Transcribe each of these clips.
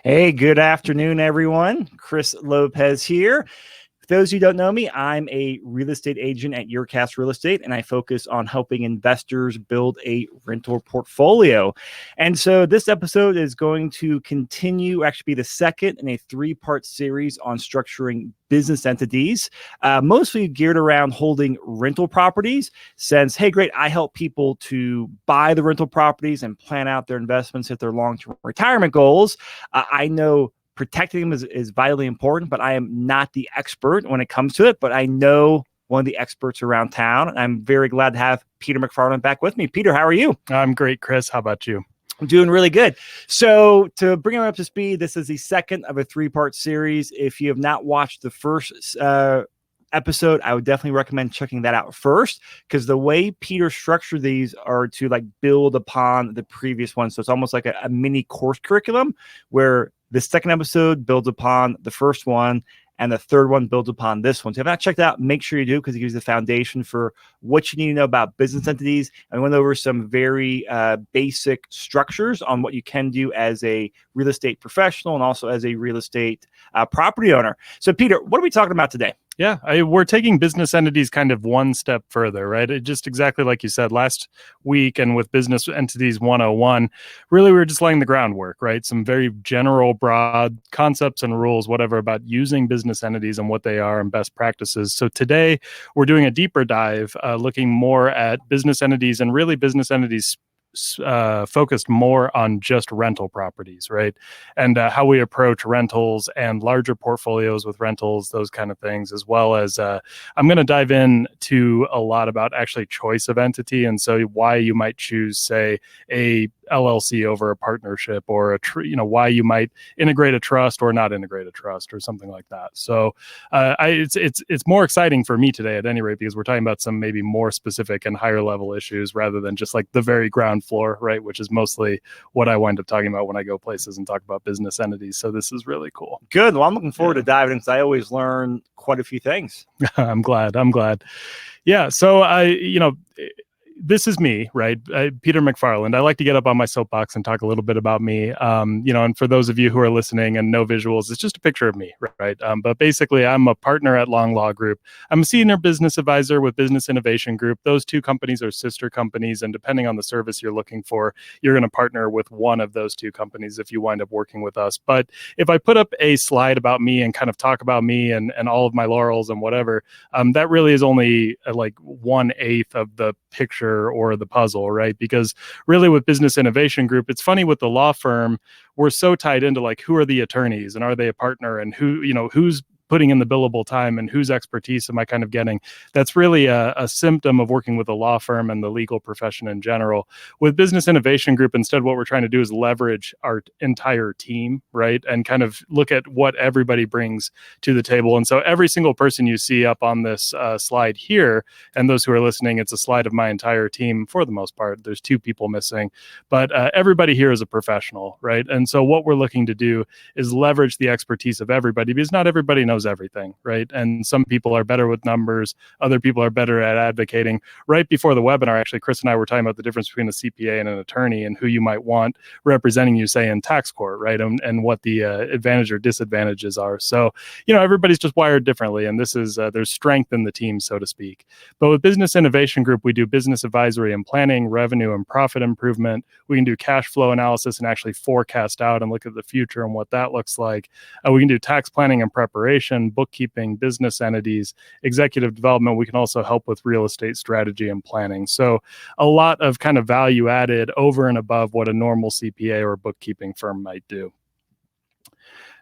Hey, good afternoon, everyone. Chris Lopez here. For those who don't know me, I'm a real estate agent at YourCast Real Estate, and I focus on helping investors build a rental portfolio. And so this episode is going to continue, actually be the second in a three-part series on structuring business entities, mostly geared around holding rental properties. Since, hey, great, I help people to buy the rental properties and plan out their investments at their long-term retirement goals. I know protecting them is vitally important, but I am not the expert when it comes to it. But I know one of the experts around town, and I'm very glad to have Peter McFarland back with me. Peter, how are you? I'm great, Chris. How about you? I'm doing really good. So to bring him up to speed, this is the second of a three-part series. If you have not watched the first episode, I would definitely recommend checking that out first, because the way Peter structured these are to like build upon the previous one. So it's almost like a mini course curriculum where the second episode builds upon the first one, and the third one builds upon this one. So if you have not checked it out, make sure you do, because it gives you the foundation for what you need to know about business entities. And went over some very basic structures on what you can do as a real estate professional and also as a real estate property owner. So Peter, what are we talking about today? Yeah, we're taking business entities kind of one step further, right? Just exactly like you said last week, and with Business Entities 101, really we were just laying the groundwork, right? Some very general, broad concepts and rules, whatever, about using business entities and what they are and best practices. So today we're doing a deeper dive, looking more at business entities, and really business entities focused more on just rental properties, right? And how we approach rentals and larger portfolios with rentals, those kind of things, as well as I'm going to dive in to a lot about actually choice of entity, and so why you might choose, say, a LLC over a partnership, or why you might integrate a trust or not integrate a trust, or something like that. So it's more exciting for me today, at any rate, because we're talking about some maybe more specific and higher level issues rather than just like the very ground floor, right? Which is mostly what I wind up talking about when I go places and talk about business entities. So this is really cool. Good. Well, I'm looking forward to diving in, because I always learn quite a few things. I'm glad. Yeah. So this is me, right? Peter McFarland. I like to get up on my soapbox and talk a little bit about me. And for those of you who are listening and no visuals, it's just a picture of me, right? But basically, I'm a partner at Long Law Group. I'm a senior business advisor with Business Innovation Group. Those two companies are sister companies, and depending on the service you're looking for, you're going to partner with one of those two companies if you wind up working with us. But if I put up a slide about me and kind of talk about me and all of my laurels and whatever, that really is only like 1/8 of the picture or the puzzle, right? Because really with Business Innovation Group, it's funny, with the law firm, we're so tied into like, who are the attorneys and are they a partner, and who's putting in the billable time and whose expertise am I kind of getting. That's really a symptom of working with a law firm and the legal profession in general. With Business Innovation Group, instead, what we're trying to do is leverage our entire team, right? And kind of look at what everybody brings to the table. And so every single person you see up on this slide here, and those who are listening, it's a slide of my entire team for the most part. There's 2 people missing, but everybody here is a professional, right? And so what we're looking to do is leverage the expertise of everybody, because not everybody knows everything, right? And some people are better with numbers, other people are better at advocating. Right before the webinar, actually, Chris and I were talking about the difference between a CPA and an attorney, and who you might want representing you, say, in tax court, right? And what the advantage or disadvantages are. So, everybody's just wired differently, and this is there's strength in the team, so to speak. But with Business Innovation Group, we do business advisory and planning, revenue and profit improvement. We can do cash flow analysis and actually forecast out and look at the future and what that looks like. We can do tax planning and preparation, bookkeeping, business entities, executive development. We can also help with real estate strategy and planning. So a lot of kind of value added over and above what a normal CPA or bookkeeping firm might do.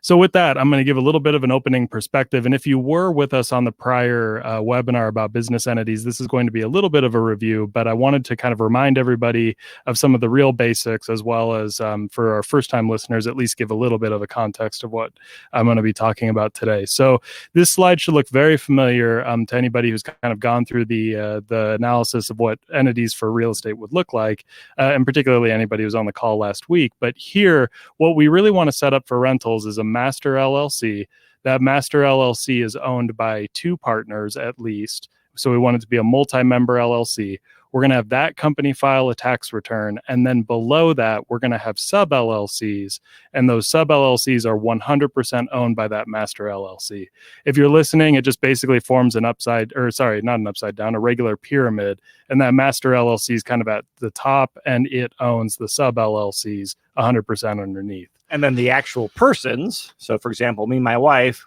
So with that, I'm going to give a little bit of an opening perspective. And if you were with us on the prior webinar about business entities, this is going to be a little bit of a review, but I wanted to kind of remind everybody of some of the real basics, as well as for our first-time listeners, at least give a little bit of a context of what I'm going to be talking about today. So this slide should look very familiar to anybody who's kind of gone through the analysis of what entities for real estate would look like, and particularly anybody who was on the call last week. But here, what we really want to set up for rentals is a master LLC. That master LLC is owned by 2 partners at least. So we want it to be a multi-member LLC. We're going to have that company file a tax return. And then below that, we're going to have sub LLCs. And those sub LLCs are 100% owned by that master LLC. If you're listening, it just basically forms a regular pyramid. And that master LLC is kind of at the top, and it owns the sub LLCs 100% underneath. And then the actual persons. So, for example, me and my wife,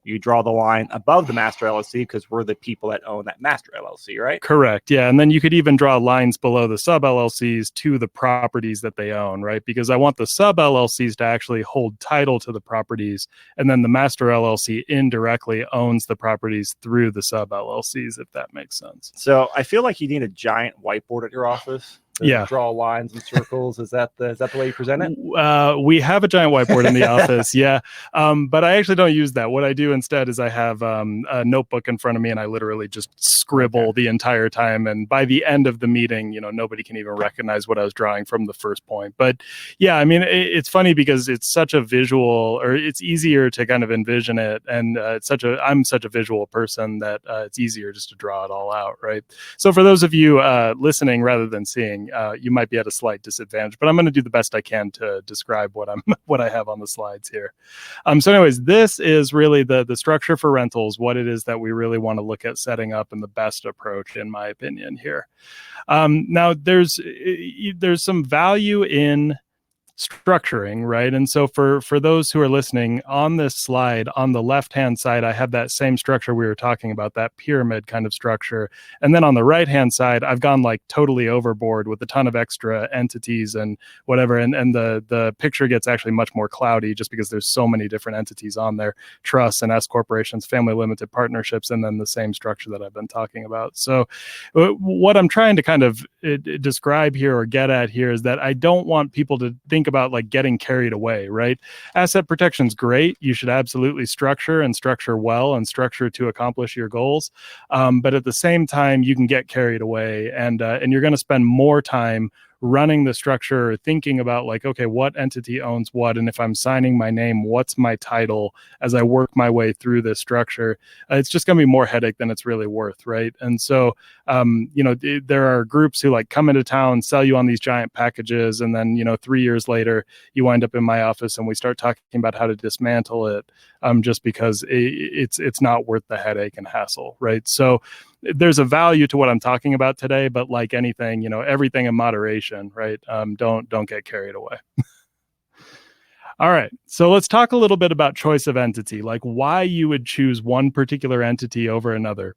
you draw the line above the master LLC because we're the people that own that master LLC, right? Correct. Yeah. And then you could even draw lines below the sub LLCs to the properties that they own, right? Because I want the sub LLCs to actually hold title to the properties. And then the master LLC indirectly owns the properties through the sub LLCs, if that makes sense. So I feel like you need a giant whiteboard at your office. Draw lines and circles. Is that the way you present it? We have a giant whiteboard in the office, yeah. But I actually don't use that. What I do instead is I have a notebook in front of me, and I literally just scribble the entire time. And by the end of the meeting, nobody can even recognize what I was drawing from the first point. But yeah, I mean, it's funny because it's such a visual, or it's easier to kind of envision it. And I'm such a visual person that it's easier just to draw it all out, right? So for those of you listening rather than seeing, you might be at a slight disadvantage, but I'm going to do the best I can to describe what I have on the slides here. So anyways, this is really the structure for rentals, what it is that we really want to look at setting up, and the best approach, in my opinion, here. Now, there's some value in structuring, right? And so for those who are listening, on this slide, on the left-hand side, I have that same structure we were talking about, that pyramid kind of structure. And then on the right-hand side, I've gone like totally overboard with a ton of extra entities and whatever. And the picture gets actually much more cloudy just because there's so many different entities on there: trusts and S corporations, family limited partnerships, and then the same structure that I've been talking about. So what I'm trying to kind of describe here, or get at here, is that I don't want people to think about like getting carried away, right? Asset protection's great. You should absolutely structure well and structure to accomplish your goals. But at the same time, you can get carried away, and you're going to spend more time running the structure, or thinking about like, okay, what entity owns what? And if I'm signing my name, what's my title as I work my way through this structure? It's just going to be more headache than it's really worth, right? And so, there are groups who like come into town, sell you on these giant packages, and then, 3 years later, you wind up in my office and we start talking about how to dismantle it, just because it's not worth the headache and hassle, right? So there's a value to what I'm talking about today, but like anything, everything in moderation, right? Don't get carried away. All right, so let's talk a little bit about choice of entity, like why you would choose one particular entity over another.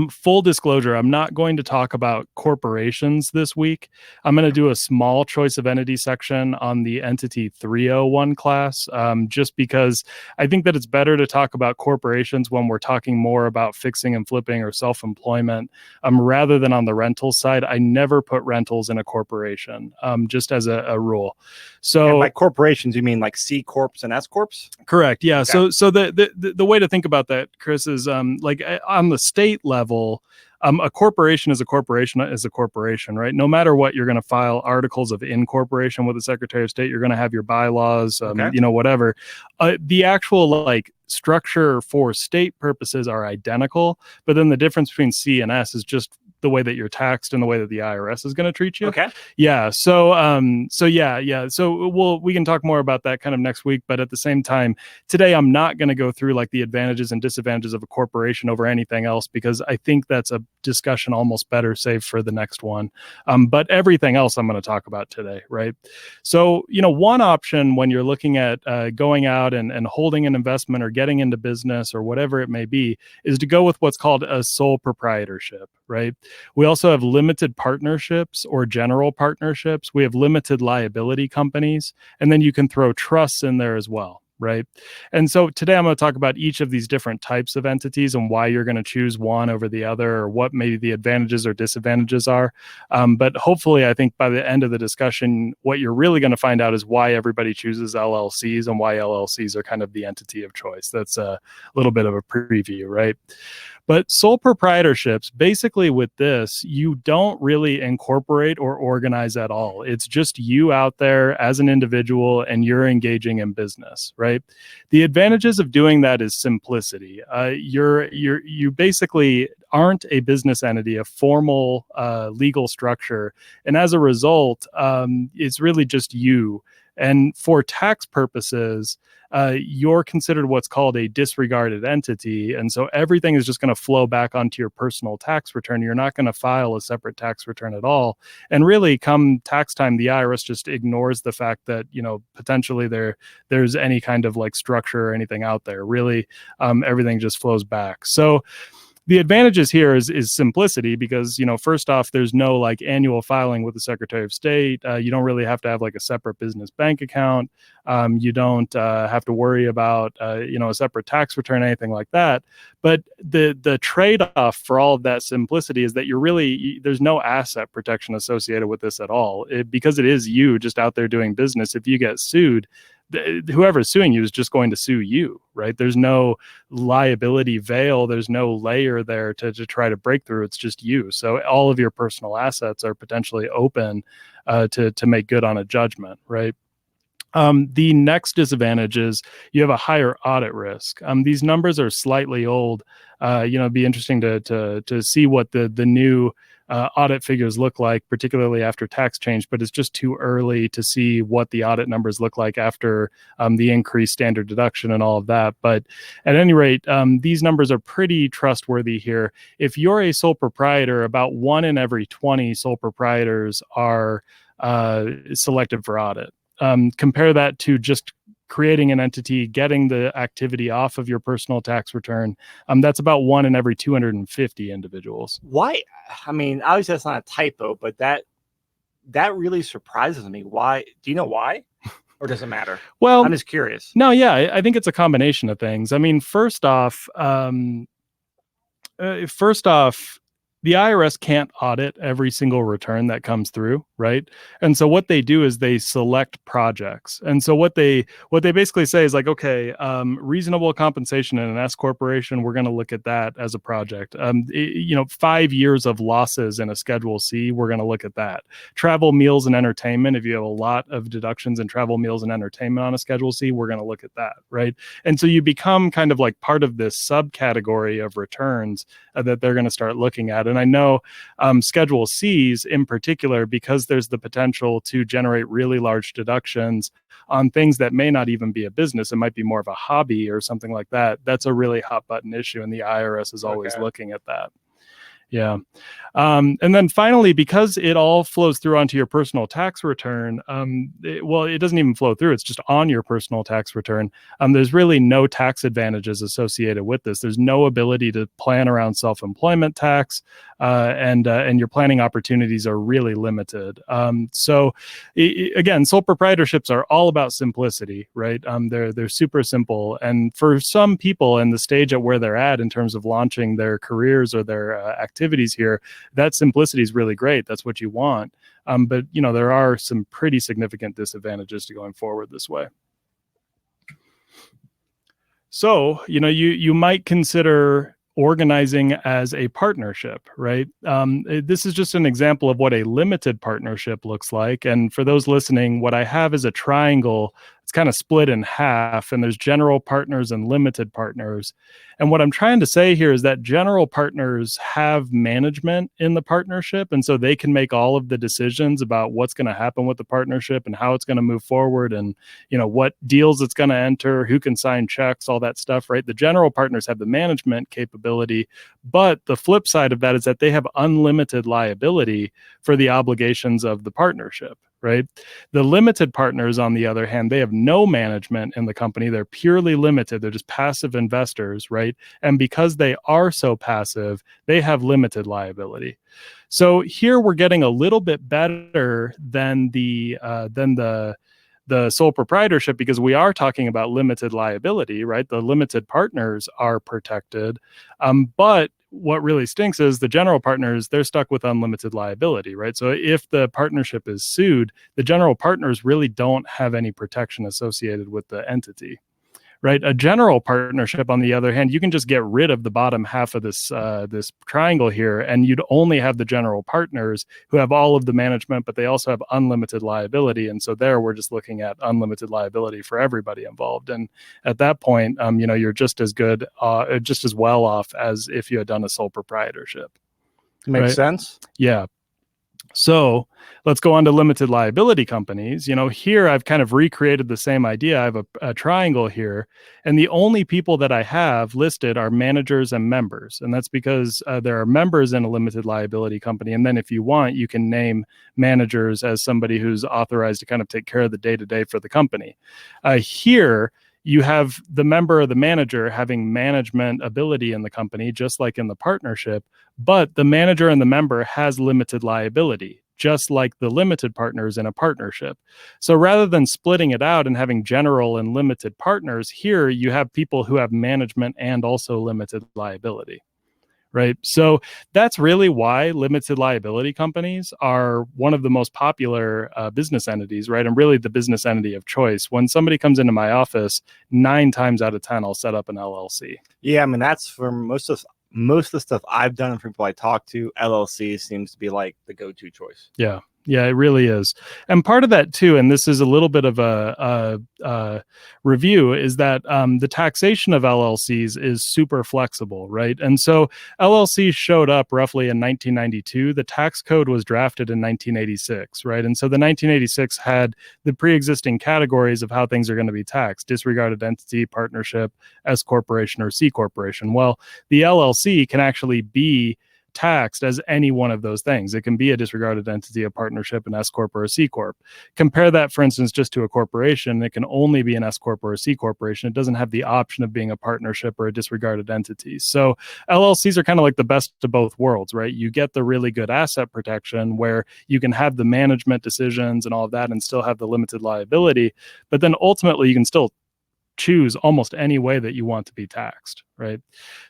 Full disclosure, I'm not going to talk about corporations this week. I'm going to do a small choice of entity section on the entity 301 class, just because I think that it's better to talk about corporations when we're talking more about fixing and flipping or self-employment, rather than on the rental side. I never put rentals in a corporation, just as a rule. So, and by corporations, you mean like C corps and S corps? Correct. Yeah. Okay. So the way to think about that, Chris, is like on the state level, a corporation is a corporation, right? No matter what, you're going to file articles of incorporation with the Secretary of State. You're going to have your bylaws, whatever. The actual like structure for state purposes are identical, but then the difference between C and S is just the way that you're taxed and the way that the IRS is going to treat you. Okay. Yeah. So we can talk more about that kind of next week. But at the same time, today I'm not going to go through like the advantages and disadvantages of a corporation over anything else, because I think that's a discussion almost better saved for the next one. But everything else I'm going to talk about today, right? So, one option when you're looking at going out and holding an investment or getting into business or whatever it may be is to go with what's called a sole proprietorship, right? We also have limited partnerships or general partnerships. We have limited liability companies, and then you can throw trusts in there as well, right? And so today I'm going to talk about each of these different types of entities and why you're going to choose one over the other, or what maybe the advantages or disadvantages are. But hopefully, I think by the end of the discussion, what you're really going to find out is why everybody chooses LLCs and why LLCs are kind of the entity of choice. That's a little bit of a preview, right? But sole proprietorships, basically with this, you don't really incorporate or organize at all. It's just you out there as an individual and you're engaging in business, right? The advantages of doing that is simplicity. You basically aren't a business entity, a formal legal structure. And as a result, it's really just you. And for tax purposes, you're considered what's called a disregarded entity. And so everything is just going to flow back onto your personal tax return. You're not going to file a separate tax return at all. And really, come tax time, the IRS just ignores the fact that, potentially there's any kind of like structure or anything out there. Really, everything just flows back. So the advantages here is simplicity because, first off, there's no like annual filing with the Secretary of State. You don't really have to have like a separate business bank account. You don't have to worry about, a separate tax return, anything like that. But the trade-off for all of that simplicity is that there's no asset protection associated with this at all. Because it is you just out there doing business. If you get sued, whoever's suing you is just going to sue you, right? There's no liability veil. There's no layer there to try to break through. It's just you. So all of your personal assets are potentially open to make good on a judgment, right? The next disadvantage is you have a higher audit risk. These numbers are slightly old. It'd be interesting to see what the new audit figures look like, particularly after tax change, but it's just too early to see what the audit numbers look like after the increased standard deduction and all of that. But at any rate, these numbers are pretty trustworthy here. If you're a sole proprietor, about 1 in every 20 sole proprietors are selected for audit. Compare that to just creating an entity, getting the activity off of your personal tax return. That's about 1 in every 250 individuals. Why? I mean, obviously that's not a typo, but that really surprises me. Why? Do you know why? Or does it matter? Well, I'm just curious. No, yeah, I think it's a combination of things. I mean, first off, the IRS can't audit every single return that comes through, right? And so what they do is they select projects. And so what they basically say is like, okay, reasonable compensation in an S corporation, we're going to look at that as a project. 5 years of losses in a Schedule C, we're going to look at that. Travel, meals, and entertainment, if you have a lot of deductions in travel, meals, and entertainment on a Schedule C, we're going to look at that, right? And so you become kind of like part of this subcategory of returns that they're going to start looking at. And I know Schedule Cs in particular, because there's the potential to generate really large deductions on things that may not even be a business. It might be more of a hobby or something like that. That's a really hot button issue, and the IRS is always looking at that. Yeah. And then finally, because it all flows through onto your personal tax return, it doesn't even flow through. It's just on your personal tax return. There's really no tax advantages associated with this. There's no ability to plan around self-employment tax, and your planning opportunities are really limited. Again, sole proprietorships are all about simplicity, right? They're super simple. And for some people in the stage at where they're at in terms of launching their careers or their activities here, that simplicity is really great. That's what you want. But there are some pretty significant disadvantages to going forward this way. So, you might consider organizing as a partnership, right? This is just an example of what a limited partnership looks like. And for those listening, what I have is a triangle. It's kind of split in half, and there's general partners and limited partners. And what I'm trying to say here is that general partners have management in the partnership, and so they can make all of the decisions about what's going to happen with the partnership and how it's going to move forward, and what deals it's going to enter, who can sign checks, all that stuff, right? The general partners have the management capability, but the flip side of that is that they have unlimited liability for the obligations of the partnership. Right? The limited partners, on the other hand, they have no management in the company. They're purely limited. They're just passive investors, right? And because they are so passive, they have limited liability. So here we're getting a little bit better than the sole proprietorship, because we are talking about limited liability, right? The limited partners are protected, but what really stinks is the general partners, they're stuck with unlimited liability, right? So if the partnership is sued, the general partners really don't have any protection associated with the entity, right? A general partnership, on the other hand, you can just get rid of the bottom half of this triangle here, and you'd only have the general partners who have all of the management, but they also have unlimited liability. And so there, we're just looking at unlimited liability for everybody involved. And at that point, you're just as good, just as well off as if you had done a sole proprietorship. Makes right? sense. Yeah. So let's go on to limited liability companies. Here I've kind of recreated the same idea. I have a triangle here, and the only people that I have listed are managers and members. And that's because there are members in a limited liability company. And then if you want, you can name managers as somebody who's authorized to kind of take care of the day-to-day for the company. Here, you have the member or the manager having management ability in the company, just like in the partnership, but the manager and the member has limited liability, just like the limited partners in a partnership. So rather than splitting it out and having general and limited partners, here you have people who have management and also limited liability. Right. So that's really why limited liability companies are one of the most popular business entities, right? And really the business entity of choice. When somebody comes into my office, 9 times out of 10, I'll set up an LLC. Yeah, I mean, that's for most of the stuff I've done and people I talk to, LLC seems to be like the go-to choice. Yeah. Yeah, it really is. And part of that too, and this is a little bit of a review, is that the taxation of LLCs is super flexible, right? And so LLCs showed up roughly in 1992. The tax code was drafted in 1986, right? And so the 1986 had the pre-existing categories of how things are going to be taxed: disregarded entity, partnership, S corporation, or C corporation. Well, the LLC can actually be taxed as any one of those things. It can be a disregarded entity, a partnership, an S corp, or a C corp. Compare that, for instance, just to a corporation. It can only be an S corp or a C corporation. It doesn't have the option of being a partnership or a disregarded entity. So LLCs are kind of like the best of both worlds, right? You get the really good asset protection where you can have the management decisions and all of that and still have the limited liability, but then ultimately you can still choose almost any way that you want to be taxed, right?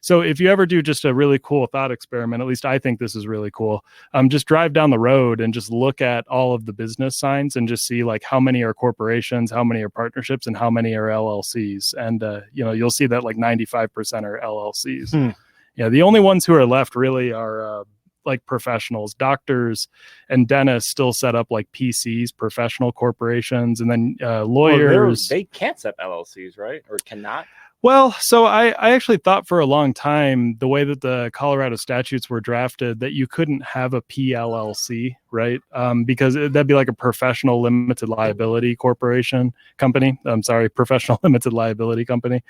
So if you ever do just a really cool thought experiment, at least I think this is really cool, just drive down the road and just look at all of the business signs and just see like how many are corporations, how many are partnerships, and how many are LLCs. And you'll see that like 95% are LLCs. Yeah, the only ones who are left really are like professionals. Doctors and dentists still set up like PCs, professional corporations, and then lawyers. They can't set up LLCs, right? Or cannot? Well, so I actually thought for a long time, the way that the Colorado statutes were drafted, that you couldn't have a PLLC, right? Because that'd be like a professional limited liability company. I'm sorry, professional limited liability company.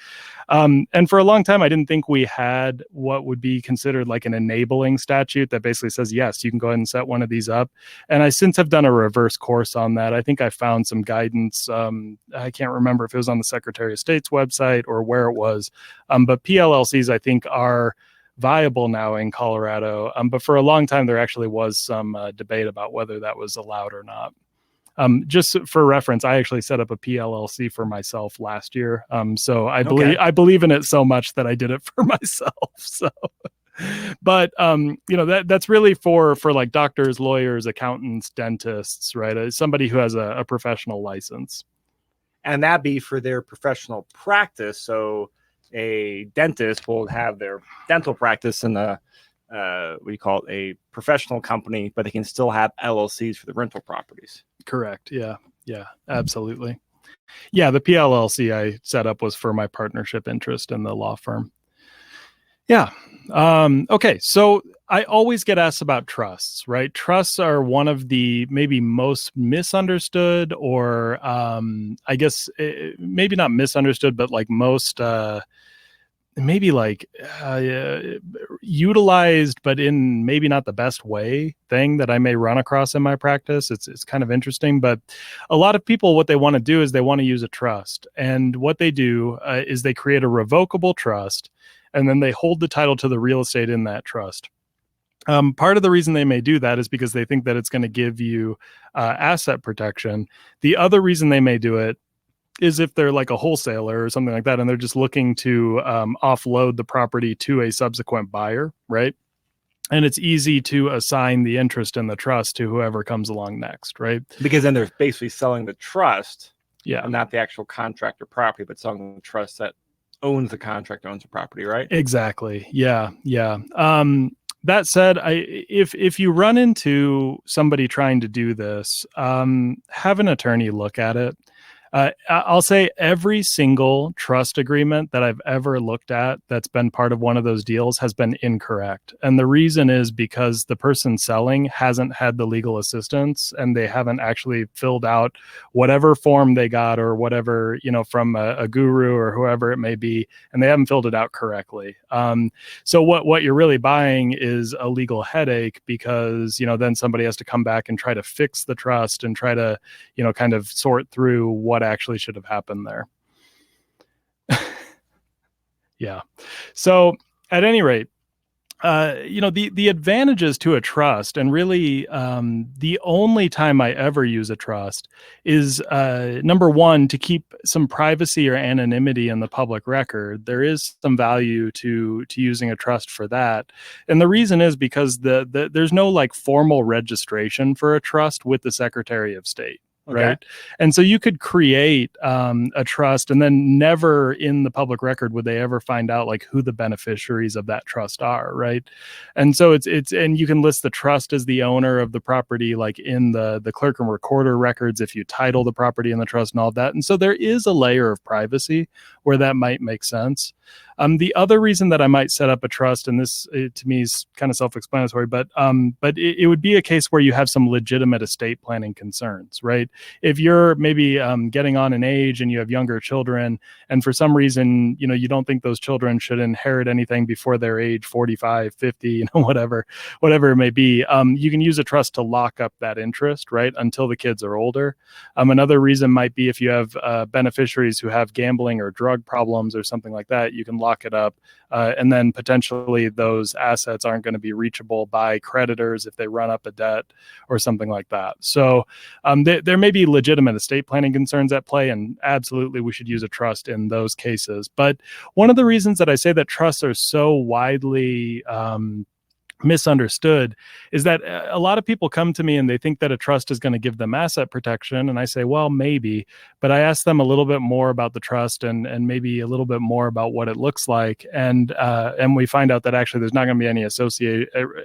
And for a long time, I didn't think we had what would be considered like an enabling statute that basically says, yes, you can go ahead and set one of these up. And I since have done a reverse course on that. I think I found some guidance. I can't remember if it was on the Secretary of State's website or where it was. But PLLCs, I think, are viable now in Colorado. But for a long time, there actually was some debate about whether that was allowed or not. Just for reference, I actually set up a PLLC for myself last year. So I believe in it so much that I did it for myself. So, but that's really for like doctors, lawyers, accountants, dentists, right? Somebody who has a professional license. And that'd be for their professional practice. So a dentist will have their dental practice in a a professional company, but they can still have LLCs for the rental properties. Correct. Yeah, absolutely. Yeah, the PLLC I set up was for my partnership interest in the law firm. Yeah. Okay. So I always get asked about trusts, right? Trusts are one of the maybe most misunderstood, or I guess maybe not misunderstood, but like most maybe like utilized, but in maybe not the best way thing that I may run across in my practice. It's kind of interesting, but a lot of people, what they want to do is they want to use a trust. And what they do is they create a revocable trust, and then they hold the title to the real estate in that trust. Part of the reason they may do that is because they think that it's going to give you asset protection. The other reason they may do it is if they're like a wholesaler or something like that, and they're just looking to offload the property to a subsequent buyer, right? And it's easy to assign the interest in the trust to whoever comes along next, right? Because then they're basically selling the trust Yeah. and not the actual contract or property, but some trust that owns the contract, owns the property, right? Exactly. Yeah. Yeah. That said, if you run into somebody trying to do this, have an attorney look at it. I'll say every single trust agreement that I've ever looked at that's been part of one of those deals has been incorrect. And the reason is because the person selling hasn't had the legal assistance and they haven't actually filled out whatever form they got or whatever, from a guru or whoever it may be, and they haven't filled it out correctly. So what you're really buying is a legal headache because, then somebody has to come back and try to fix the trust and try to, kind of sort through what actually should have happened there. Yeah. So at any rate, the advantages to a trust, and really the only time I ever use a trust is number one, to keep some privacy or anonymity in the public record. There is some value to using a trust for that, and the reason is because there's no like formal registration for a trust with the Secretary of State. Okay. Right. And so you could create a trust and then never in the public record would they ever find out like who the beneficiaries of that trust are. Right. And so it's and you can list the trust as the owner of the property, like in the clerk and recorder records, if you title the property in the trust and all that. And so there is a layer of privacy where that might make sense. The other reason that I might set up a trust, and this to me is kind of self-explanatory, but it would be a case where you have some legitimate estate planning concerns, right? If you're maybe getting on in age and you have younger children, and for some reason, you don't think those children should inherit anything before their age 45, 50, whatever it may be, you can use a trust to lock up that interest, right, until the kids are older. Another reason might be if you have beneficiaries who have gambling or drug problems or something like that, you can lock it up, and then potentially those assets aren't going to be reachable by creditors if they run up a debt or something like that. So there may be legitimate estate planning concerns at play, and absolutely we should use a trust in those cases. But one of the reasons that I say that trusts are so widely misunderstood is that a lot of people come to me and they think that a trust is going to give them asset protection, and I say, well, maybe, but I ask them a little bit more about the trust and maybe a little bit more about what it looks like, and we find out that actually there's not going to be any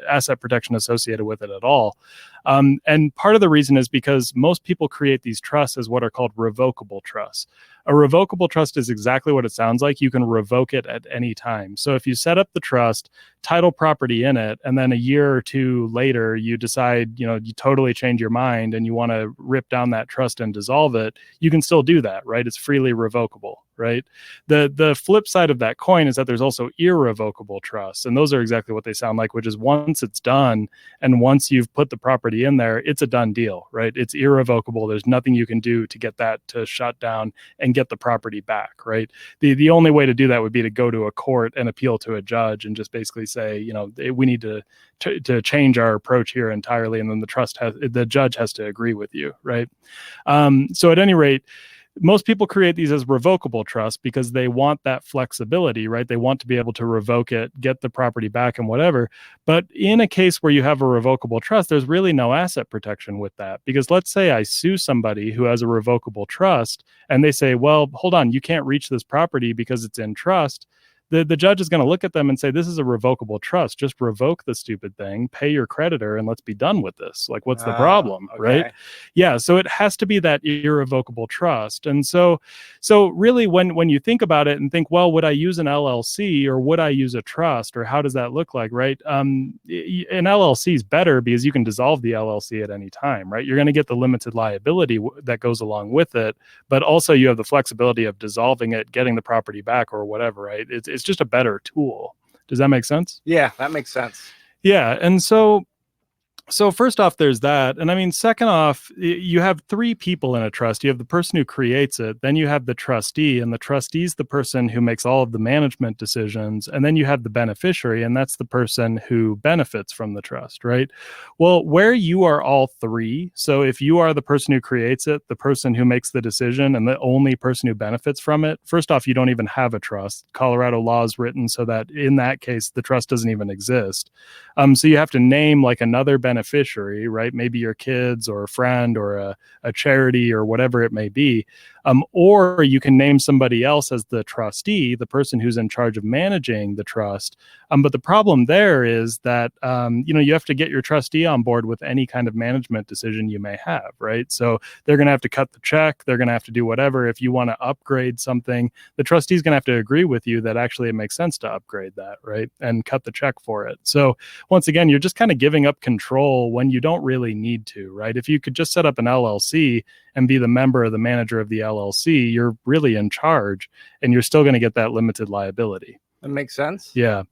asset protection associated with it at all. And part of the reason is because most people create these trusts as what are called revocable trusts. A revocable trust is exactly what it sounds like. You can revoke it at any time. So if you set up the trust, title property in it, and then a year or two later, you decide, you totally change your mind and you want to rip down that trust and dissolve it, you can still do that, right? It's freely revocable, right? The flip side of that coin is that there's also irrevocable trusts. And those are exactly what they sound like, which is once it's done and once you've put the property in there, it's a done deal, right? It's irrevocable. There's nothing you can do to get that to shut down and get the property back, right? The only way to do that would be to go to a court and appeal to a judge and just basically say, we need to change our approach here entirely, and then the judge has to agree with you, right? So at any rate, most people create these as revocable trusts because they want that flexibility, right? They want to be able to revoke it, get the property back and whatever. But in a case where you have a revocable trust, there's really no asset protection with that. Because let's say I sue somebody who has a revocable trust and they say, well, hold on, you can't reach this property because it's in trust. The judge is going to look at them and say, this is a revocable trust. Just revoke the stupid thing, pay your creditor, and let's be done with this. Like, what's the problem, okay. Right? Yeah, so it has to be that irrevocable trust. And so really when you think about it and think, well, would I use an LLC or would I use a trust, or how does that look like, right? An LLC is better because you can dissolve the LLC at any time, right? You're going to get the limited liability that goes along with it, but also you have the flexibility of dissolving it, getting the property back or whatever, right? It's just a better tool. Does that make sense? Yeah, that makes sense. Yeah. And so first off, there's that. And I mean, second off, you have three people in a trust. You have the person who creates it. Then you have the trustee, and the trustee is the person who makes all of the management decisions. And then you have the beneficiary, and that's the person who benefits from the trust, right? Well, where you are all three, so if you are the person who creates it, the person who makes the decision, and the only person who benefits from it, first off, you don't even have a trust. Colorado law is written so that in that case, the trust doesn't even exist. So you have to name like another beneficiary, right? Maybe your kids or a friend or a charity or whatever it may be. Or you can name somebody else as the trustee, the person who's in charge of managing the trust. But the problem there is that you have to get your trustee on board with any kind of management decision you may have, right? So they're going to have to cut the check. They're going to have to do whatever. If you want to upgrade something, the trustee is going to have to agree with you that actually it makes sense to upgrade that, right? And cut the check for it. So once again, you're just kind of giving up control when you don't really need to, right? If you could just set up an LLC and be the member or the manager of the LLC, you're really in charge and you're still going to get that limited liability. That makes sense. Yeah.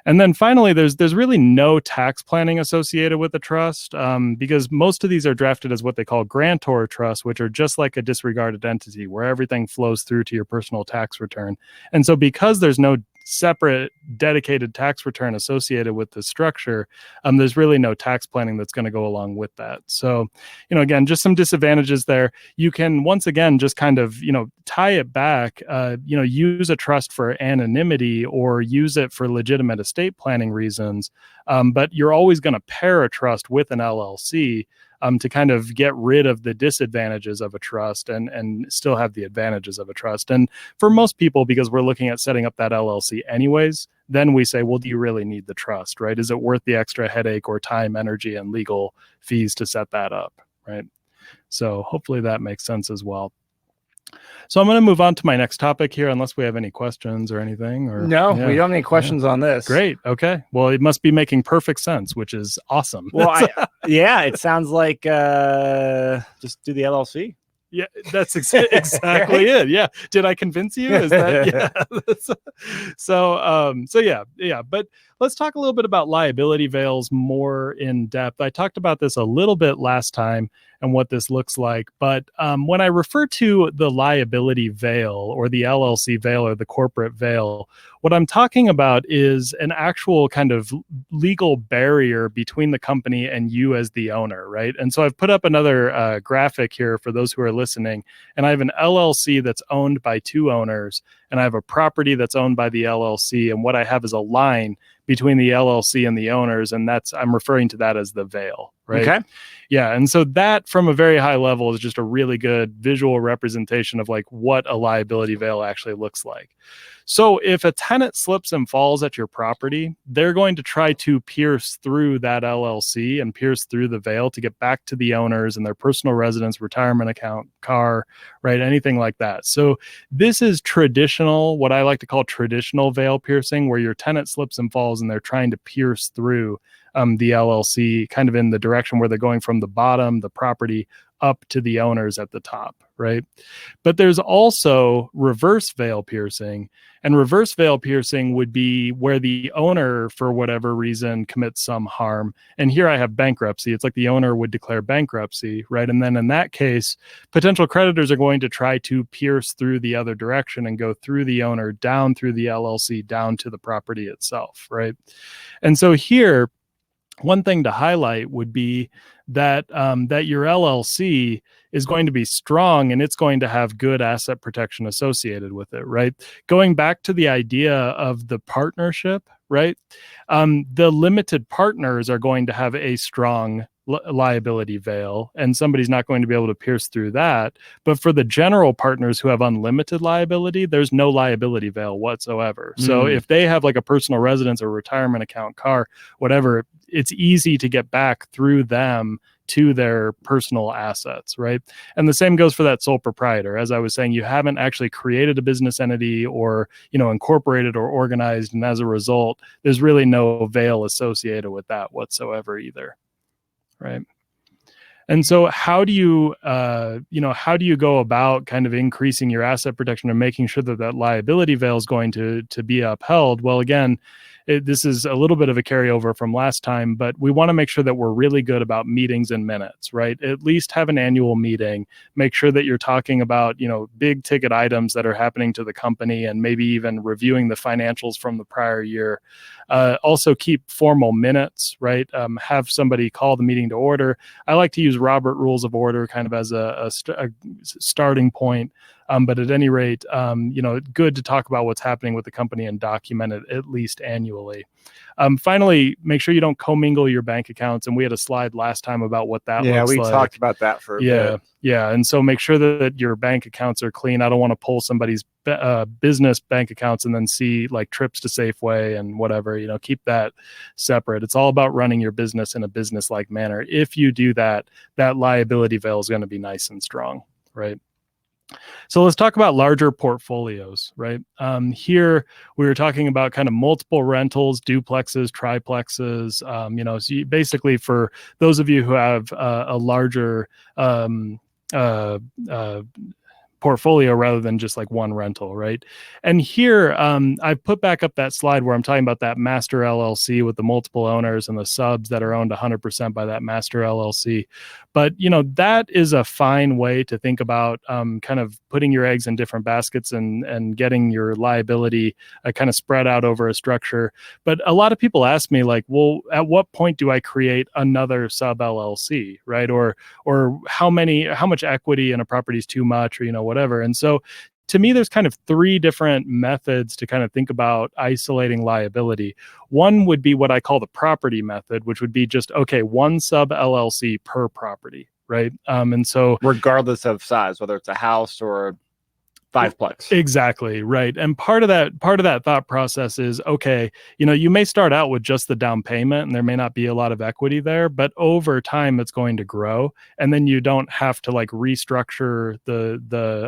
And then finally, there's really no tax planning associated with the trust because most of these are drafted as what they call grantor trusts, which are just like a disregarded entity where everything flows through to your personal tax return. And so because there's no separate dedicated tax return associated with the structure, there's really no tax planning that's going to go along with that. So, again, just some disadvantages there. You can, once again, just kind of, tie it back, use a trust for anonymity or use it for legitimate estate planning reasons. But you're always going to pair a trust with an LLC to kind of get rid of the disadvantages of a trust and still have the advantages of a trust. And for most people, because we're looking at setting up that LLC anyways, then we say, well, do you really need the trust, right? Is it worth the extra headache or time, energy, and legal fees to set that up, right? So hopefully that makes sense as well. So I'm going to move on to my next topic here, unless we have any questions or anything. Or no, we don't have any questions on this. Great. Okay. Well, it must be making perfect sense, which is awesome. Well, it sounds like just do the LLC. Yeah, that's exactly it. Yeah. Did I convince you? Is that yeah? So yeah. But let's talk a little bit about liability veils more in depth. I talked about this a little bit last time and what this looks like. But when I refer to the liability veil or the LLC veil or the corporate veil, what I'm talking about is an actual kind of legal barrier between the company and you as the owner, right? And so I've put up another graphic here for those who are listening. And I have an LLC that's owned by two owners, and I have a property that's owned by the LLC. And what I have is a line between the LLC and the owners, and I'm referring to that as the veil, right? Okay. Yeah, and so that from a very high level is just a really good visual representation of like what a liability veil actually looks like. So if a tenant slips and falls at your property, they're going to try to pierce through that LLC and pierce through the veil to get back to the owners and their personal residence, retirement account, car, right? Anything like that. So this is traditional, what I like to call traditional veil piercing, where your tenant slips and falls and they're trying to pierce through the LLC kind of in the direction where they're going from the bottom, the property, up to the owners at the top, right? But there's also reverse veil piercing, and reverse veil piercing would be where the owner, for whatever reason, commits some harm. And here I have bankruptcy. It's like the owner would declare bankruptcy, right? And then in that case, potential creditors are going to try to pierce through the other direction and go through the owner, down through the LLC, down to the property itself, right? And so here, one thing to highlight would be that that your LLC is going to be strong and it's going to have good asset protection associated with it, right? Going back to the idea of the partnership, right? The limited partners are going to have a strong liability veil, and somebody's not going to be able to pierce through that. But for the general partners who have unlimited liability, there's no liability veil whatsoever. So if they have like a personal residence or retirement account, car, whatever, it's easy to get back through them to their personal assets, right? And the same goes for that sole proprietor. As I was saying, you haven't actually created a business entity or, incorporated or organized, and as a result, there's really no veil associated with that whatsoever either. Right. And so how do you go about kind of increasing your asset protection and making sure that that liability veil is going to be upheld? Well, again, this is a little bit of a carryover from last time, but we want to make sure that we're really good about meetings and minutes, right? At least have an annual meeting, make sure that you're talking about, big ticket items that are happening to the company and maybe even reviewing the financials from the prior year. Also keep formal minutes, right? Have somebody call the meeting to order. I like to use Robert Rules of Order kind of as a starting point. But at any rate, good to talk about what's happening with the company and document it at least annually. Finally, make sure you don't commingle your bank accounts. And we had a slide last time about what that looks like. Yeah, we talked about that for a bit. Yeah. And so make sure that your bank accounts are clean. I don't want to pull somebody's business bank accounts and then see like trips to Safeway and whatever. Keep that separate. It's all about running your business in a business-like manner. If you do that, that liability veil is going to be nice and strong, right? So let's talk about larger portfolios, right? Here we were talking about kind of multiple rentals, duplexes, triplexes. So basically for those of you who have a larger portfolio rather than just like one rental, right? And here I've put back up that slide where I'm talking about that master LLC with the multiple owners and the subs that are owned 100% by that master LLC. But that is a fine way to think about kind of putting your eggs in different baskets and getting your liability kind of spread out over a structure. But a lot of people ask me like, well, at what point do I create another sub LLC, right? Or how much equity in a property is too much, or whatever. And so to me, there's kind of three different methods to kind of think about isolating liability. One would be what I call the property method, which would be just, okay, one sub LLC per property, right? And so regardless of size, whether it's a house or a fiveplex. Exactly, right. And part of that thought process is, okay, you may start out with just the down payment and there may not be a lot of equity there, but over time it's going to grow. And then you don't have to like restructure the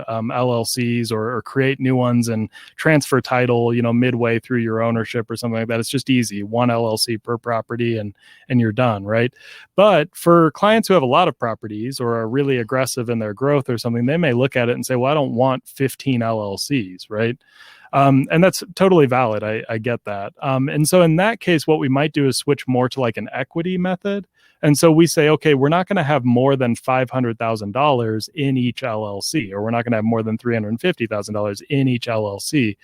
LLCs or create new ones and transfer title, midway through your ownership or something like that. It's just easy. One LLC per property and you're done, right? But for clients who have a lot of properties or are really aggressive in their growth or something, they may look at it and say, well, I don't want 15 LLCs, right? And that's totally valid. I get that. And so in that case, what we might do is switch more to like an equity method. And so we say, okay, we're not going to have more than $500,000 in each LLC, or we're not going to have more than $350,000 in each LLC.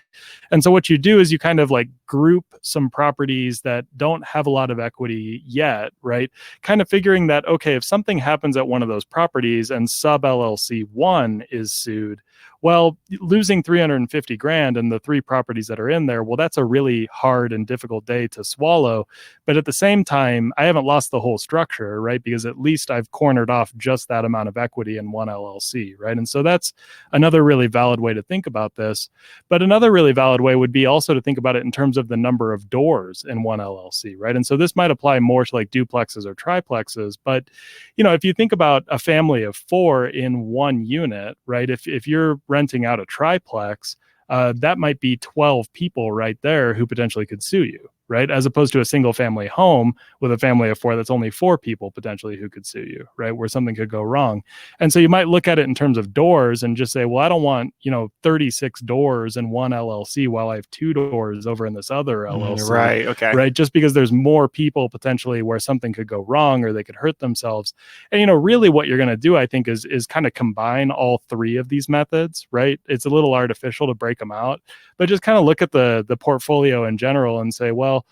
And so what you do is you kind of like group some properties that don't have a lot of equity yet, right? Kind of figuring that, okay, if something happens at one of those properties and sub LLC 1 is sued, well, losing 350 grand and the three properties that are in there, well, that's a really hard and difficult day to swallow. But at the same time, I haven't lost the whole structure, right? Because at least I've cornered off just that amount of equity in one LLC, right? And so that's another really valid way to think about this. But another really valid way would be also to think about it in terms of the number of doors in one LLC, right? And so this might apply more to like duplexes or triplexes. But, if you think about a family of 4 in one unit, right? If you're renting out a triplex, that might be 12 people right there who potentially could sue you, right? As opposed to a single family home with a family of 4, that's only 4 people potentially who could sue you, right? Where something could go wrong. And so you might look at it in terms of doors and just say, well, I don't want, 36 doors in one LLC while I have 2 doors over in this other LLC. Right. Okay. Right. Just because there's more people potentially where something could go wrong or they could hurt themselves. And, really what you're going to do, I think, is kind of combine all 3 of these methods, right? It's a little artificial to break them out, but just kind of look at the portfolio in general and say, well,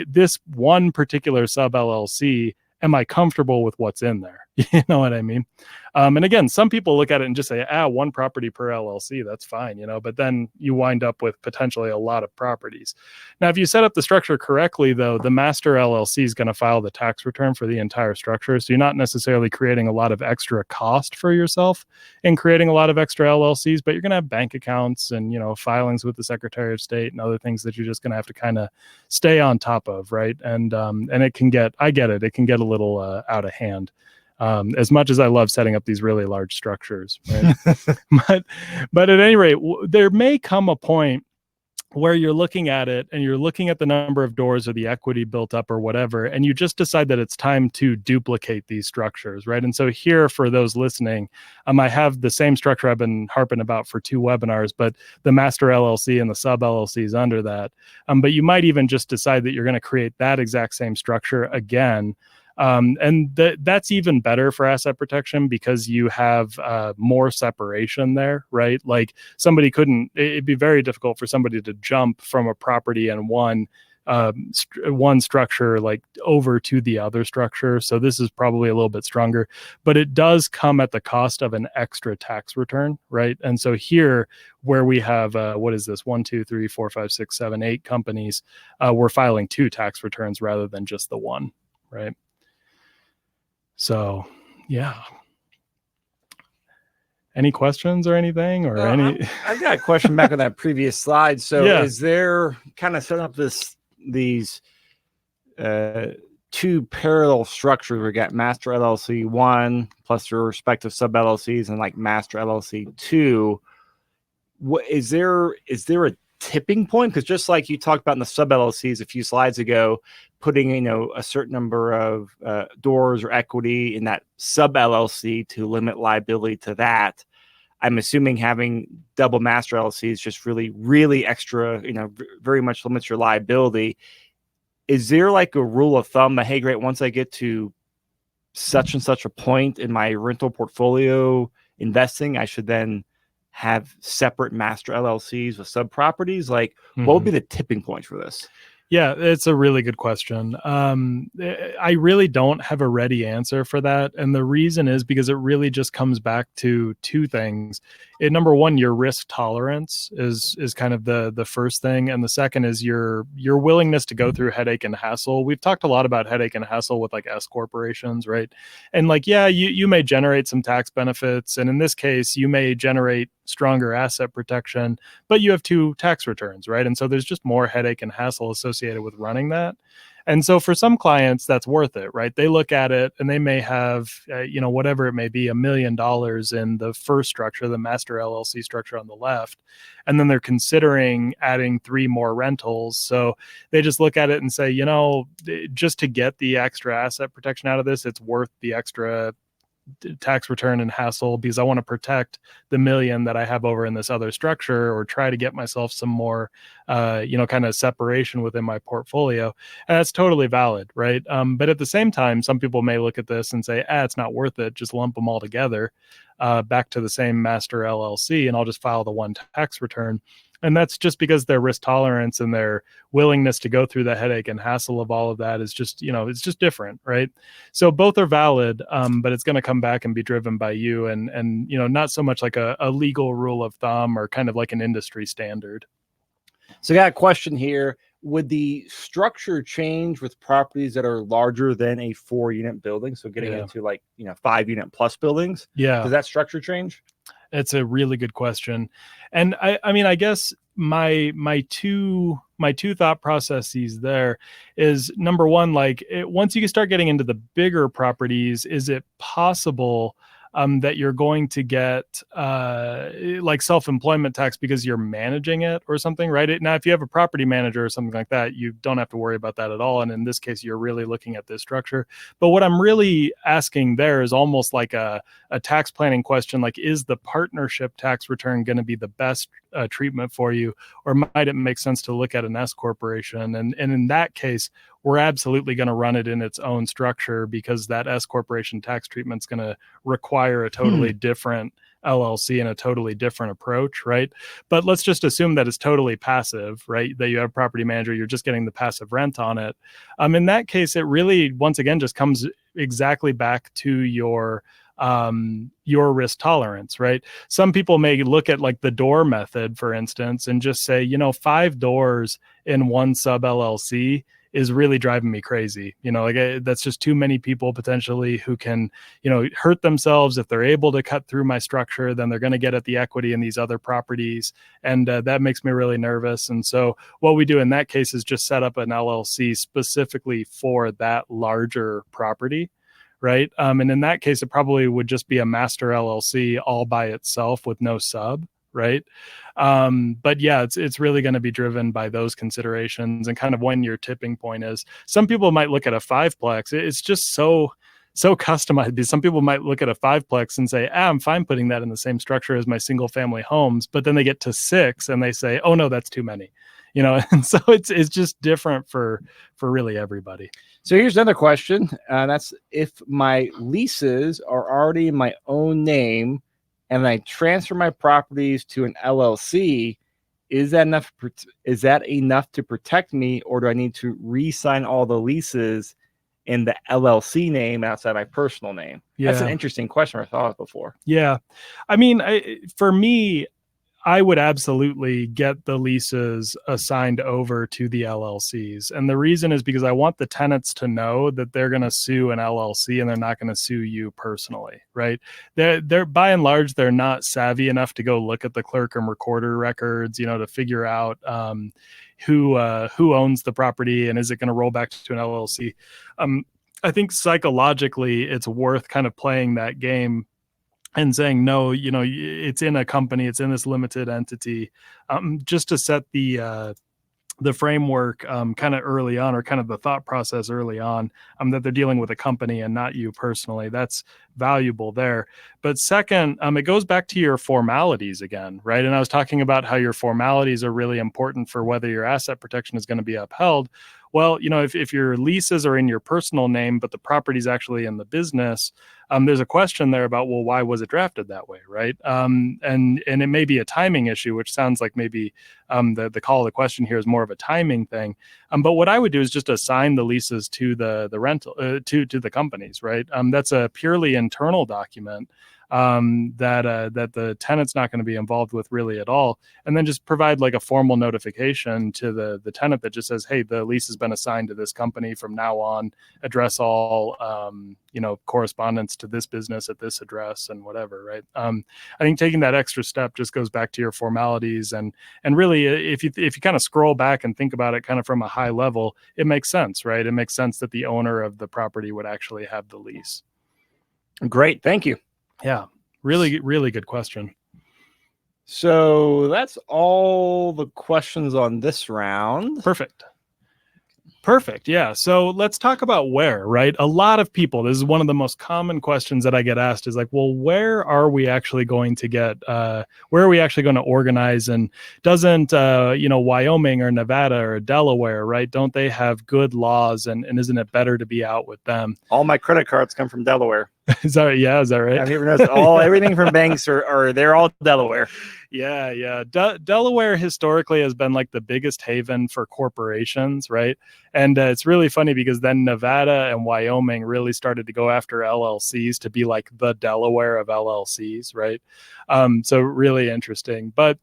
this one particular sub LLC, am I comfortable with what's in there? You know what I mean? And again, some people look at it and just say, one property per LLC, that's fine, but then you wind up with potentially a lot of properties. Now, if you set up the structure correctly, though, the master LLC is going to file the tax return for the entire structure. So you're not necessarily creating a lot of extra cost for yourself in creating a lot of extra LLCs, but you're going to have bank accounts and, filings with the Secretary of State and other things that you're just going to have to kind of stay on top of, right? And it can get a little out of hand. As much as I love setting up these really large structures, right? but at any rate, there may come a point where you're looking at it and you're looking at the number of doors or the equity built up or whatever, and you just decide that it's time to duplicate these structures, right? And so here, for those listening, I have the same structure I've been harping about for 2 webinars, but the master LLC and the sub LLC is under that. But you might even just decide that you're going to create that exact same structure again. And that's even better for asset protection because you have more separation there, right? Like it'd be very difficult for somebody to jump from a property in one one structure like over to the other structure. So this is probably a little bit stronger, but it does come at the cost of an extra tax return, right? And so here, where we have what is this, 1, 2, 3, 4, 5, 6, 7, 8 companies, we're filing 2 tax returns rather than just the one, right? So yeah. Any questions or anything, or any? I've got a question back on that previous slide. So Yeah. is there kind of set up these 2 parallel structures? We got Master LLC 1 plus their respective sub LLCs and like Master LLC 2. What is there a tipping point? Because just like you talked about in the sub LLCs a few slides ago, putting a certain number of doors or equity in that sub LLC to limit liability to that. I'm assuming having double master LLCs just really extra, very much limits your liability. Is there like a rule of thumb that, hey, great, once I get to such and such a point in my rental portfolio investing, I should then have separate master LLCs with sub properties? Like, what would be the tipping point for this? Yeah, it's a really good question. I really don't have a ready answer for that. And the reason is because it really just comes back to 2 things. Number one, your risk tolerance is kind of the first thing. And the second is your willingness to go through headache and hassle. We've talked a lot about headache and hassle with like S corporations, right? And like, yeah, you may generate some tax benefits. And in this case, you may generate stronger asset protection, but you have 2 tax returns, right? And so there's just more headache and hassle associated with running that. And so for some clients, that's worth it, right? They look at it and they may have, whatever it may be, $1 million in the first structure, the master LLC structure on the left. And then they're considering adding 3 more rentals. So they just look at it and say, just to get the extra asset protection out of this, it's worth the extra tax return and hassle because I want to protect the $1 million that I have over in this other structure, or try to get myself some more, kind of separation within my portfolio. And that's totally valid, right? But at the same time, some people may look at this and say, it's not worth it. Just lump them all together back to the same master LLC, and I'll just file the 1 tax return. And that's just because their risk tolerance and their willingness to go through the headache and hassle of all of that is just, it's just different, right? So both are valid, but it's going to come back and be driven by you, and not so much like a legal rule of thumb or kind of like an industry standard. So I got a question here. Would the structure change with properties that are larger than a 4-unit building? So getting into like, 5-unit plus buildings. Yeah. Does that structure change? It's a really good question. And I mean, I guess my two thought processes there is, number one, like once you start getting into the bigger properties, is it possible that you're going to get like self-employment tax because you're managing it or something, right? Now, if you have a property manager or something like that, you don't have to worry about that at all. And in this case, you're really looking at this structure. But what I'm really asking there is almost like a tax planning question, like, is the partnership tax return going to be the best treatment for you, or might it make sense to look at an S corporation? And in that case, we're absolutely going to run it in its own structure, because that S corporation tax treatment is going to require a totally different LLC and a totally different approach, right? But let's just assume that it's totally passive, right? That you have a property manager, you're just getting the passive rent on it. In that case, it really, once again, just comes exactly back to your risk tolerance, right? Some people may look at like the door method, for instance, and just say, 5 doors in one sub LLC is really driving me crazy. That's just too many people potentially who can, hurt themselves. If they're able to cut through my structure, then they're going to get at the equity in these other properties. And that makes me really nervous. And so what we do in that case is just set up an LLC specifically for that larger property. Right. And in that case, it probably would just be a master LLC all by itself with no sub. Right. But yeah, it's really going to be driven by those considerations and kind of when your tipping point is. Some people might look at a 5-plex. It's just so customized. Some people might look at a 5-plex and say, I'm fine putting that in the same structure as my single family homes. But then they get to 6 and they say, oh, no, that's too many. And so it's just different for really everybody. So here's another question. That's, if my leases are already in my own name and I transfer my properties to an LLC, is that enough? Is that enough to protect me, or do I need to re-sign all the leases in the LLC name outside my personal name? That's an interesting question I thought of before. Yeah. I mean, for me, I would absolutely get the leases assigned over to the LLCs. And the reason is because I want the tenants to know that they're going to sue an LLC and they're not going to sue you personally, right? They're by and large, they're not savvy enough to go look at the clerk and recorder records, to figure out who owns the property and is it going to roll back to an LLC. I think psychologically it's worth kind of playing that game and saying, no, it's in a company, it's in this limited entity, just to set the framework kind of early on, or kind of the thought process early on, that they're dealing with a company and not you personally. That's valuable there. But second, it goes back to your formalities again, right? And I was talking about how your formalities are really important for whether your asset protection is going to be upheld. Well, if your leases are in your personal name, but the property is actually in the business, there's a question there about, well, why was it drafted that way, right? And it may be a timing issue, which sounds like maybe the call of the question here is more of a timing thing. But what I would do is just assign the leases to the rental to the companies, right? That's a purely internal document that the tenant's not going to be involved with really at all, and then just provide like a formal notification to the tenant that just says, hey, the lease has been assigned to this company from now on, address all correspondence to this business at this address and whatever, right? I think taking that extra step just goes back to your formalities, and really if you kind of scroll back and think about it kind of from a high level, it makes sense, right? It makes sense that the owner of the property would actually have the lease. Great, thank you. Yeah, really, really good question. So that's all the questions on this round. Perfect. Yeah. So let's talk about where, right? A lot of people, this is one of the most common questions that I get asked is like, well, where are we actually going to organize? And doesn't, Wyoming or Nevada or Delaware, right? Don't they have good laws? And isn't it better to be out with them? All my credit cards come from Delaware. Is that right? I've never noticed everything from banks are they're all Delaware. Yeah. Delaware historically has been like the biggest haven for corporations, right? And it's really funny because then Nevada and Wyoming really started to go after LLCs to be like the Delaware of LLCs, right? So really interesting. But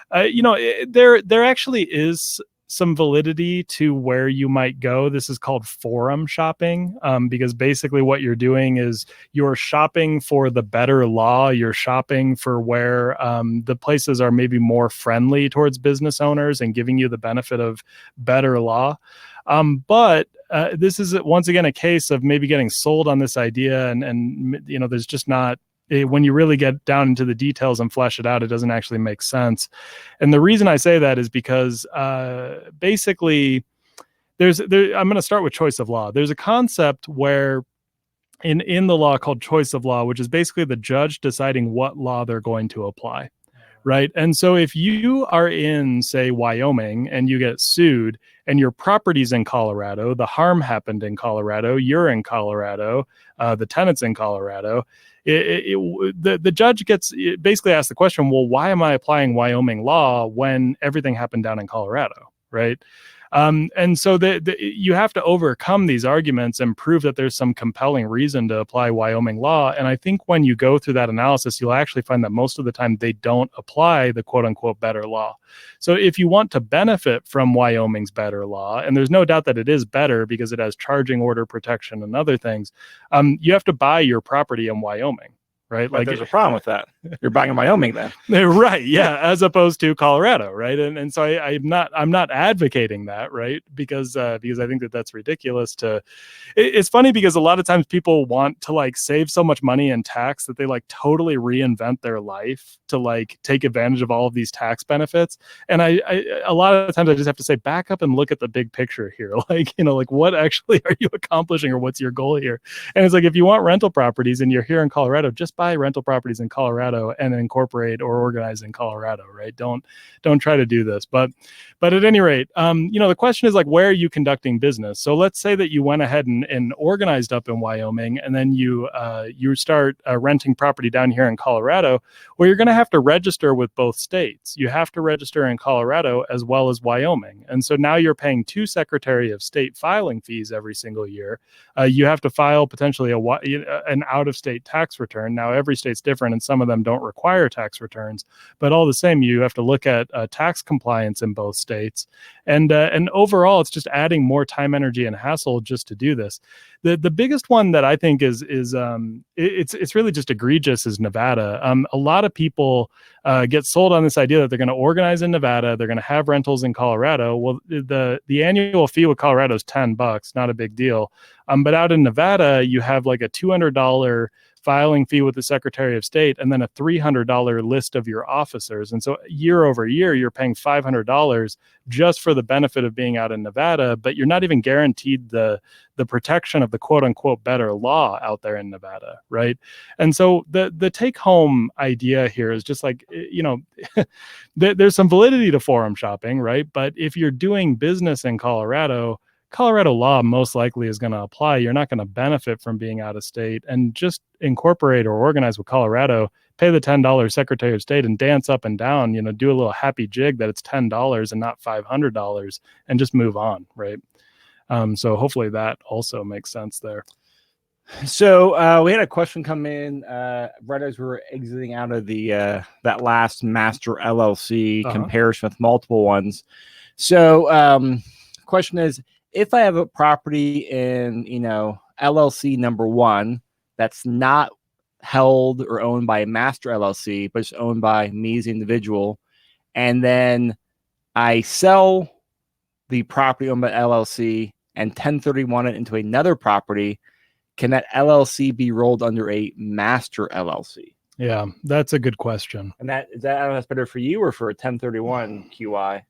there actually is some validity to where you might go. This is called forum shopping, because basically what you're doing is you're shopping for the better law. You're shopping for where the places are maybe more friendly towards business owners and giving you the benefit of better law. But this is once again a case of maybe getting sold on this idea, and there's just not. When you really get down into the details and flesh it out, it doesn't actually make sense. And the reason I say that is because basically I'm going to start with choice of law. There's a concept where in the law called choice of law, which is basically the judge deciding what law they're going to apply. Right. And so if you are in, say, Wyoming and you get sued and your property's in Colorado, the harm happened in Colorado, you're in Colorado, the tenant's in Colorado, the judge gets basically asked the question, well, why am I applying Wyoming law when everything happened down in Colorado? Right. And so you have to overcome these arguments and prove that there's some compelling reason to apply Wyoming law. And I think when you go through that analysis, you'll actually find that most of the time they don't apply the quote unquote better law. So if you want to benefit from Wyoming's better law, and there's no doubt that it is better because it has charging order protection and other things, you have to buy your property in Wyoming. Right. But there's a problem with that. You're buying in Wyoming then. Right. Yeah. As opposed to Colorado. Right. And so I'm not advocating that. Right. Because I think that's ridiculous it's funny because a lot of times people want to like save so much money in tax that they like totally reinvent their life to like take advantage of all of these tax benefits. And I a lot of times I just have to say, back up and look at the big picture here. Like, like what actually are you accomplishing or what's your goal here? And it's like, if you want rental properties and you're here in Colorado, just just buy rental properties in Colorado and incorporate or organize in Colorado, right? Don't try to do this. But at any rate, the question is like, where are you conducting business? So let's say that you went ahead and organized up in Wyoming, and then you start renting property down here in Colorado. Well, you're going to have to register with both states. You have to register in Colorado as well as Wyoming. And so now you're paying 2 Secretary of State filing fees every single year. You have to file potentially an out-of-state tax return. Now, every state's different, and some of them don't require tax returns. But all the same, you have to look at tax compliance in both states. And overall, it's just adding more time, energy, and hassle just to do this. The biggest one that I think is it's really just egregious is Nevada. A lot of people get sold on this idea that they're going to organize in Nevada, they're going to have rentals in Colorado. Well, the annual fee with Colorado is $10, not a big deal. But out in Nevada, you have like a $200 filing fee with the Secretary of State, and then a $300 list of your officers. And so year over year, you're paying $500 just for the benefit of being out in Nevada, but you're not even guaranteed the protection of the quote unquote better law out there in Nevada, right? And so the take home idea here is just like, there's some validity to forum shopping, right? But if you're doing business in Colorado law most likely is going to apply. You're not going to benefit from being out of state, and just incorporate or organize with Colorado, pay the $10 Secretary of State and dance up and down, do a little happy jig that it's $10 and not $500, and just move on. Right. So hopefully that also makes sense there. So we had a question come in right as we were exiting out of the that last master LLC comparison with multiple ones. So question is, if I have a property in, LLC number 1 that's not held or owned by a master LLC, but it's owned by me as an individual, and then I sell the property owned by LLC and 1031 it into another property, can that LLC be rolled under a master LLC? Yeah, that's a good question. And that's better for you or for a 1031 QI?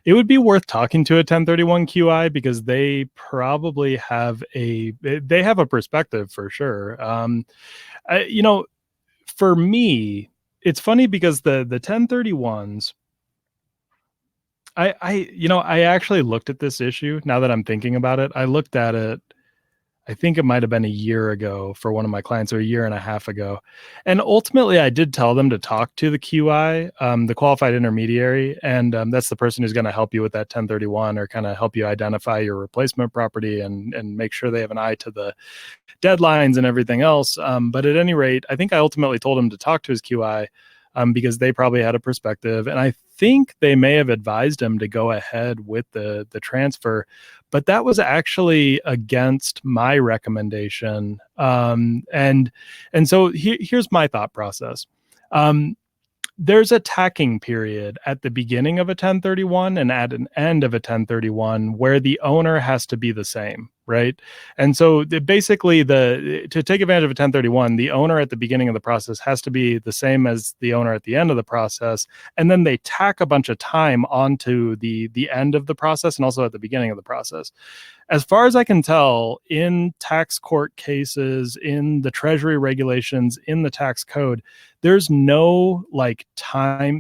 It would be worth talking to a 1031 QI because they probably have a perspective for sure. For me, it's funny because the 1031s, I actually looked at this issue now that I'm thinking about it. I looked at it, I think it might have been a year ago for one of my clients, or a year and a half ago. And ultimately, I did tell them to talk to the QI, the qualified intermediary. And that's the person who's going to help you with that 1031 or kind of help you identify your replacement property and make sure they have an eye to the deadlines and everything else. But at any rate, I think I ultimately told him to talk to his QI because they probably had a perspective. And I think they may have advised him to go ahead with the transfer, but that was actually against my recommendation. And so here's my thought process. There's a tacking period at the beginning of a 1031 and at an end of a 1031 where the owner has to be the same, right? And so basically to take advantage of a 1031, the owner at the beginning of the process has to be the same as the owner at the end of the process. And then they tack a bunch of time onto the end of the process and also at the beginning of the process. As far as I can tell, in tax court cases, in the Treasury regulations, in the tax code, there's no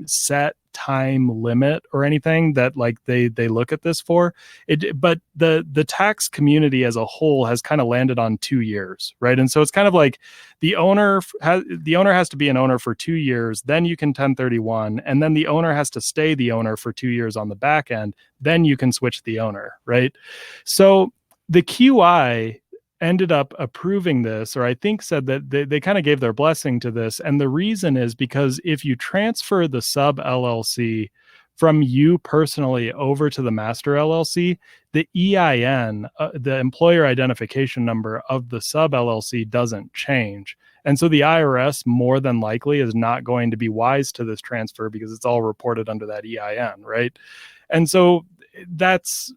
set time limit or anything that they look at this for it. But the tax community as a whole has kind of landed on 2 years, right? And so it's kind of like the owner has to be an owner for 2 years, then you can 1031, and then the owner has to stay the owner for 2 years on the back end, then you can switch the owner, right? So the QI ended up approving this, or I think said that they kind of gave their blessing to this. And the reason is because if you transfer the sub LLC from you personally over to the master LLC, the EIN, the employer identification number of the sub LLC doesn't change. And so the IRS more than likely is not going to be wise to this transfer because it's all reported under that EIN, right? And so that's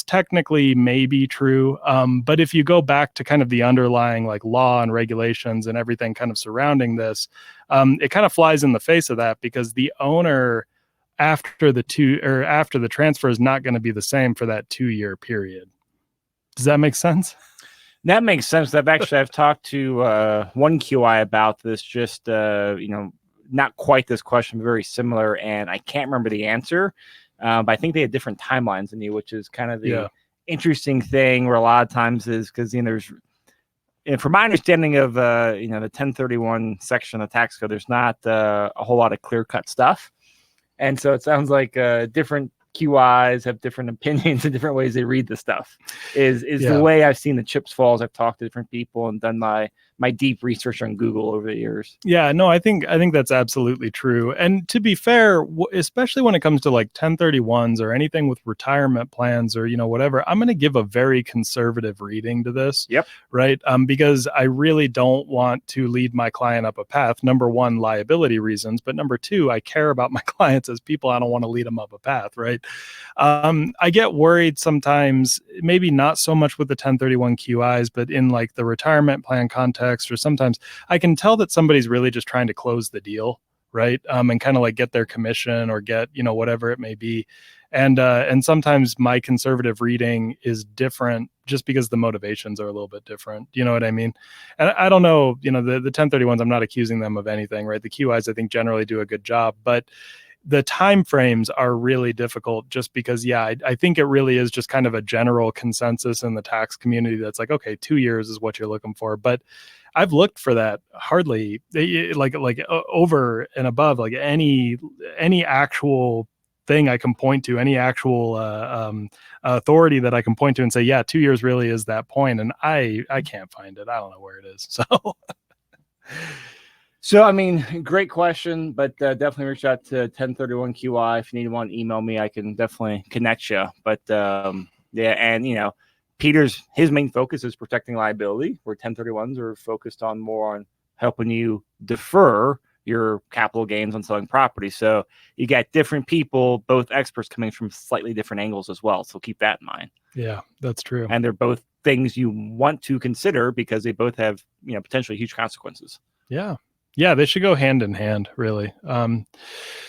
technically maybe true. But if you go back to kind of the underlying law and regulations and everything kind of surrounding this, it kind of flies in the face of that because the owner after the transfer is not going to be the same for that 2 year period. Does that make sense? That makes sense. I've talked to one QI about this, just not quite this question, but very similar, and I can't remember the answer. But I think they had different timelines than you, which is kind of the interesting thing. Where a lot of times is because there's, and from my understanding of the 1031 section of the tax code, there's not a whole lot of clear cut stuff, and so it sounds like different QIs have different opinions and different ways they read the stuff. Is the way I've seen the chips fall as I've talked to different people and done my deep research on Google over the years. Yeah, no, I think that's absolutely true. And to be fair, especially when it comes to like 1031s or anything with retirement plans or whatever, I'm going to give a very conservative reading to this. Yep. Right. Because I really don't want to lead my client up a path. Number one, liability reasons, but number two, I care about my clients as people. I don't want to lead them up a path. Right. I get worried sometimes, maybe not so much with the 1031 QIs, but in like the retirement plan context, or sometimes I can tell that somebody's really just trying to close the deal, right? And kind of like get their commission or get, whatever it may be. And sometimes my conservative reading is different just because the motivations are a little bit different. You know what I mean? And I don't know, the 1031s, I'm not accusing them of anything, right? The QIs, I think, generally do a good job, but the time frames are really difficult just because, I think it really is just kind of a general consensus in the tax community that's like, okay, 2 years is what you're looking for. But I've looked for that hardly like over and above, like any actual thing I can point to, any actual authority that I can point to and say, 2 years really is that point. And I can't find it. I don't know where it is. So, I mean, great question, but definitely reach out to 1031 QI. If you need one, email me. I can definitely connect you. But and Peter's, his main focus is protecting liability, where 1031s are focused on more on helping you defer your capital gains on selling property. So you got different people, both experts coming from slightly different angles as well. So keep that in mind. Yeah, that's true. And they're both things you want to consider because they both have, potentially huge consequences. Yeah. Yeah, they should go hand in hand, really.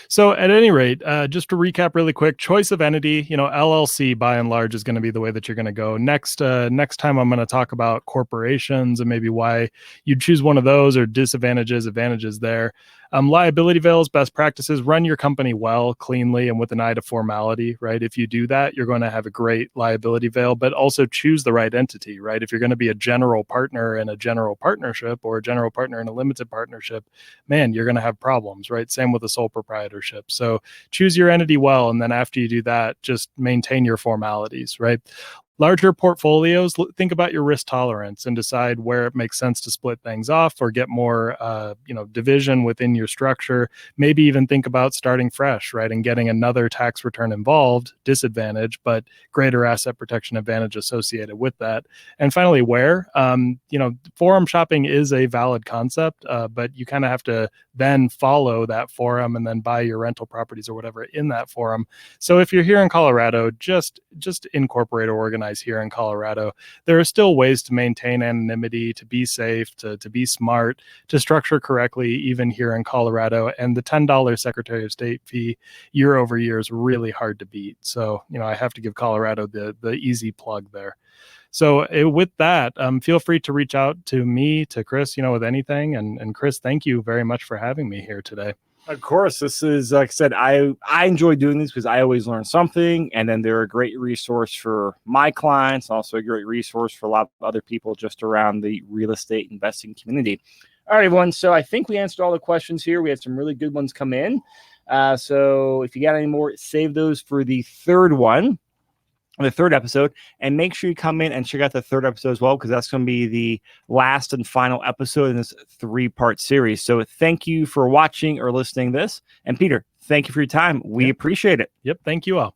So at any rate, just to recap really quick, choice of entity, LLC by and large is going to be the way that you're going to go. Next time I'm going to talk about corporations and maybe why you'd choose one of those or advantages there. Liability veils, best practices, run your company well, cleanly, and with an eye to formality, right? If you do that, you're going to have a great liability veil, but also choose the right entity, right? If you're going to be a general partner in a general partnership or a general partner in a limited partnership, man, you're going to have problems, right? Same with a sole proprietorship. So choose your entity well, and then after you do that, just maintain your formalities, right? Larger portfolios, think about your risk tolerance and decide where it makes sense to split things off or get more, division within your structure. Maybe even think about starting fresh, right? And getting another tax return involved, disadvantage, but greater asset protection advantage associated with that. And finally, where, forum shopping is a valid concept, but you kind of have to then follow that forum and then buy your rental properties or whatever in that forum. So if you're here in Colorado, just incorporate or organize here in Colorado. There are still ways to maintain anonymity, to be safe, to be smart, to structure correctly, even here in Colorado. And the $10 Secretary of State fee year over year is really hard to beat. So, I have to give Colorado the easy plug there. So with that, feel free to reach out to me, to Chris, with anything. And Chris, thank you very much for having me here today. Of course, this is, like I said, I enjoy doing this because I always learn something. And then they're a great resource for my clients, also a great resource for a lot of other people just around the real estate investing community. All right, everyone. So I think we answered all the questions here. We had some really good ones come in. So if you got any more, save those for the third one. The third episode, and make sure you come in and check out the third episode as well, because that's going to be the last and final episode in this 3-part series. So thank you for watching or listening to this. And Peter, thank you for your time. We appreciate it. Yep. Thank you all.